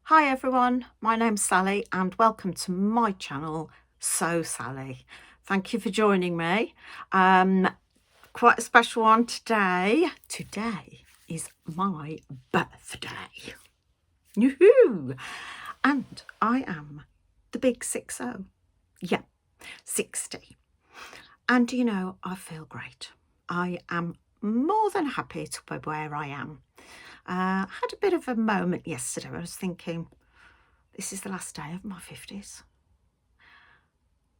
Hi everyone, my name's Sally and welcome to my channel, So Sally. Thank you for joining me. Quite a special one today. Today is my birthday. Yoo-hoo! And I am the big 60. Yeah, 60. And you know, I feel great. I am more than happy to be where I am. Had a bit of a moment yesterday where I was thinking, this is the last day of my 50s.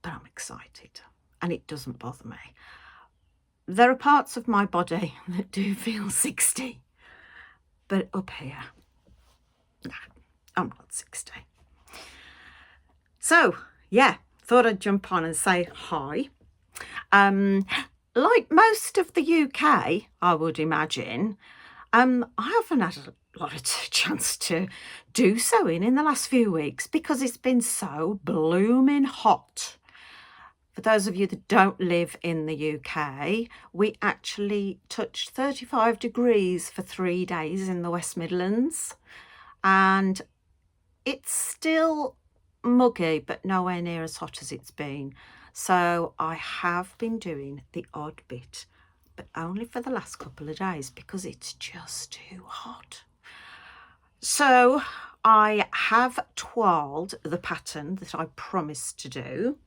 But I'm excited and it doesn't bother me. There are parts of my body that do feel 60, but up here, nah, I'm not 60. So, yeah, thought I'd jump on and say hi. Like most of the UK, I would imagine, I haven't had a lot of chance to do sewing in the last few weeks because it's been so blooming hot. For those of you that don't live in the UK, we actually touched 35 degrees for 3 days in the West Midlands, and it's still muggy, but nowhere near as hot as it's been. So I have been doing the odd bit, but only for the last couple of days because it's just too hot. So I have toiled the pattern that I promised to do,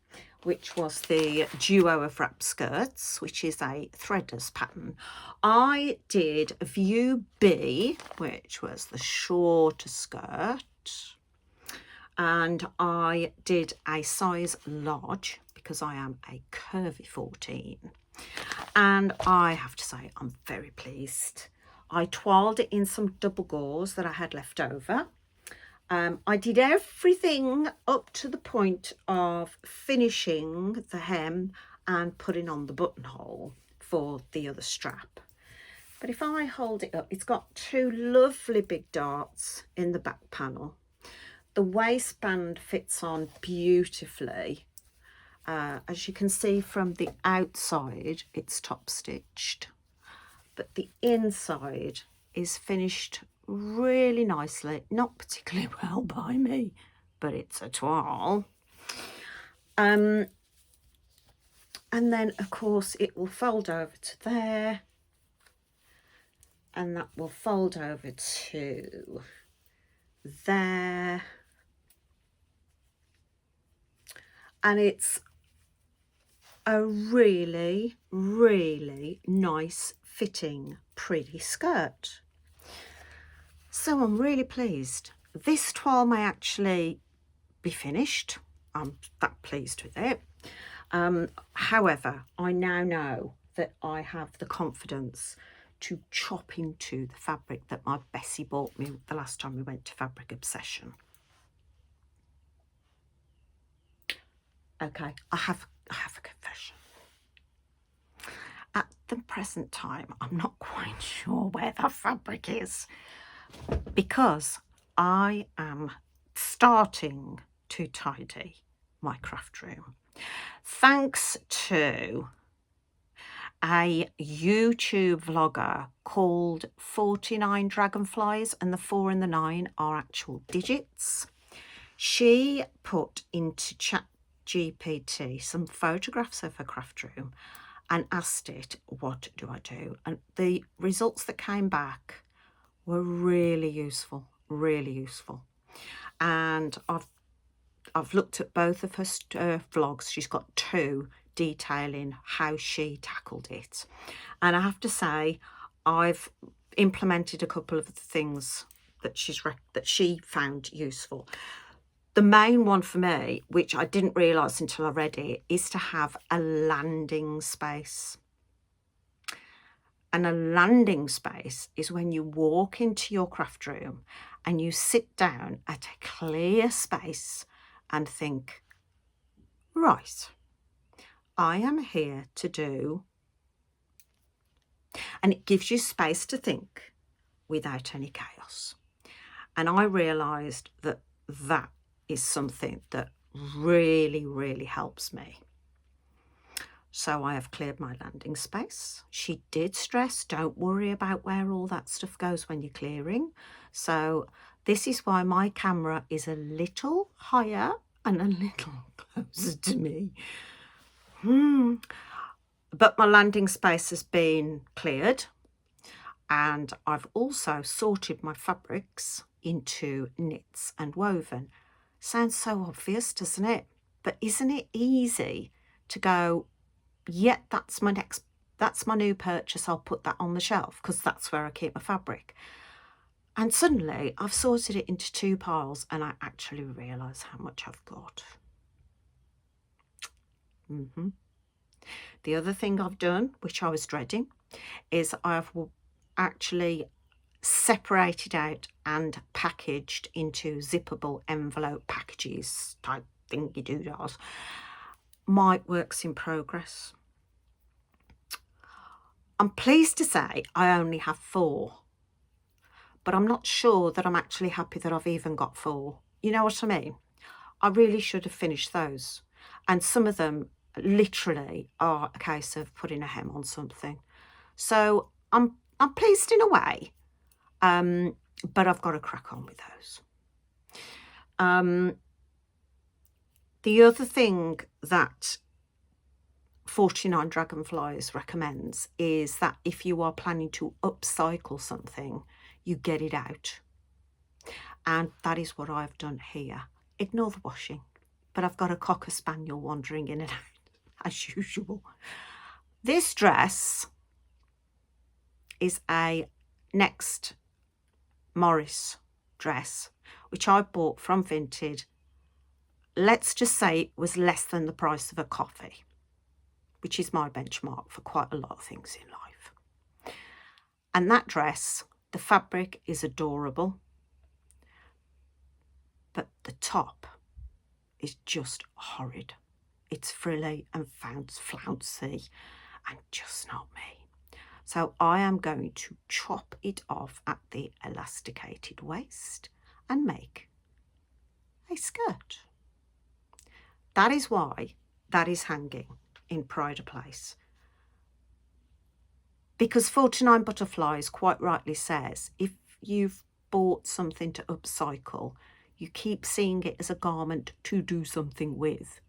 which was the duo of wrap skirts, which is a threadless pattern. I did view B, which was the shorter skirt, and I did a size large because I am a curvy 14. And I have to say, I'm very pleased. I toiled it in some double gauze that I had left over. I did everything up to the point of finishing the hem and putting on the buttonhole for the other strap. But if I hold it up, it's got two lovely big darts in the back panel. The waistband fits on beautifully. As you can see from the outside, it's top stitched, but the inside is finished really nicely, not particularly well by me, but it's a toile. And then of course it will fold over to there, and that will fold over to there, and it's a really nice fitting pretty skirt. So I'm really pleased. This toile may actually be finished. I'm that pleased with it. However, I now know that I have the confidence to chop into the fabric that my Bessie bought me the last time we went to Fabric Obsession. Okay, I have a confession. At the present time, I'm not quite sure where the fabric is because I am starting to tidy my craft room. Thanks to a YouTube vlogger called 49 Dragonflies, and the 4 and the 9 are actual digits. She put into ChatGPT some photographs of her craft room and asked it, what do I do? And the results that came back were really useful. And I've looked at both of her vlogs. She's got 2 detailing how she tackled it, and I have to say I've implemented a couple of the things that she found useful. The main one for me, which I didn't realise until I read it, is to have a landing space. And a landing space is when you walk into your craft room and you sit down at a clear space and think, right, I am here to do, and it gives you space to think without any chaos. And I realised that that is something that really helps me. So I have cleared my landing space. She did stress, don't worry about where all that stuff goes when you're clearing. So This is why my camera is a little higher and a little closer to me. But my landing space has been cleared, and I've also sorted my fabrics into knits and woven. Sounds so obvious, doesn't it? But isn't it easy to go, yeah, that's my new purchase, I'll put that on the shelf because that's where I keep my fabric. And suddenly I've sorted it into 2 piles and I actually realise how much I've got. The other thing I've done, which I was dreading, is I've actually separated out and packaged into zippable envelope packages type thingy doodahs my works in progress. I'm pleased to say I only have 4, but I'm not sure that I'm actually happy that I've even got 4. You know what I mean? I really should have finished those, and some of them literally are a case of putting a hem on something. So I'm pleased in a way, but I've got to crack on with those. The other thing that 49 Dragonflies recommends is that if you are planning to upcycle something, you get it out. And that is what I've done here. Ignore the washing, but I've got a Cocker Spaniel wandering in and out, as usual. This dress is a Next Morris dress, which I bought from Vinted. Let's just say it was less than the price of a coffee, which is my benchmark for quite a lot of things in life. And that dress, the fabric is adorable, but the top is just horrid. It's frilly and flouncy and just not me. So I am going to chop it off at the elasticated waist and make a skirt. That is why that is hanging in Pride of Place. Because 49 Butterflies quite rightly says, if you've bought something to upcycle, you keep seeing it as a garment to do something with.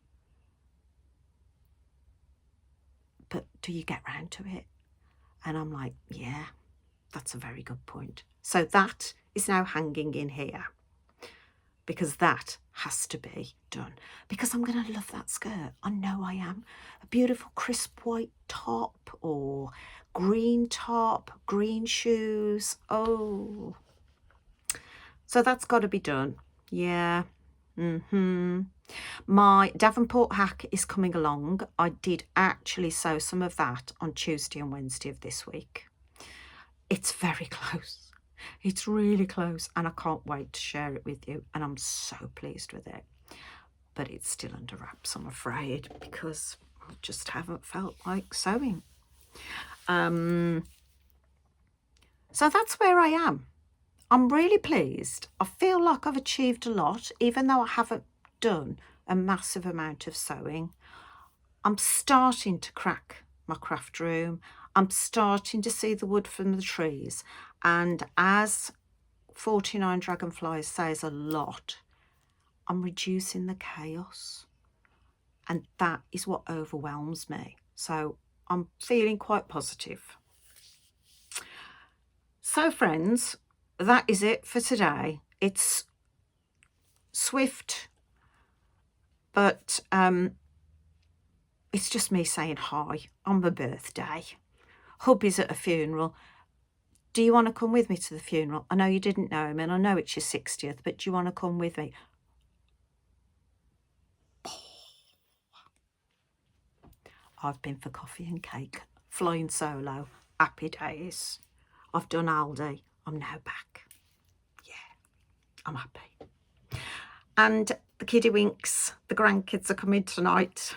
But do you get round to it? And I'm like, yeah, that's a very good point. So that is now hanging in here, because that has to be done, because I'm going to love that skirt. I know I am. A beautiful crisp white top or green top, green shoes. Oh, so that's got to be done. Yeah. My Davenport hack is coming along. I did actually sew some of that on Tuesday and Wednesday of this week. It's very close. It's really close, and I can't wait to share it with you, and I'm so pleased with it. But it's still under wraps, I'm afraid, because I just haven't felt like sewing. So that's where I am. I'm really pleased. I feel like I've achieved a lot, even though I haven't done a massive amount of sewing. I'm starting to crack my craft room. I'm starting to see the wood from the trees. And as 49 Dragonflies says a lot, I'm reducing the chaos. And that is what overwhelms me. So I'm feeling quite positive. So friends, that is it for today. It's swift, but it's just me saying hi on my birthday. Hubby's at a funeral. Do you want to come with me to the funeral? I know you didn't know him, and I know it's your 60th, but do you want to come with me? I've been for coffee and cake, flying solo, happy days. I've done Aldi. I'm now back. Yeah, I'm happy. And the kiddywinks, the grandkids are coming tonight.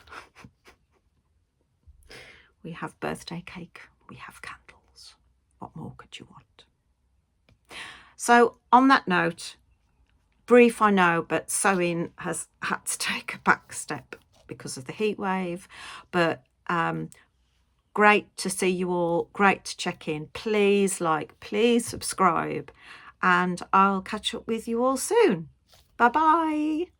We have birthday cake, we have candles. What more could you want? So on that note, brief I know, but sewing has had to take a back step because of the heat wave. But great to see you all, great to check in. Please like, please subscribe, and I'll catch up with you all soon. Bye bye.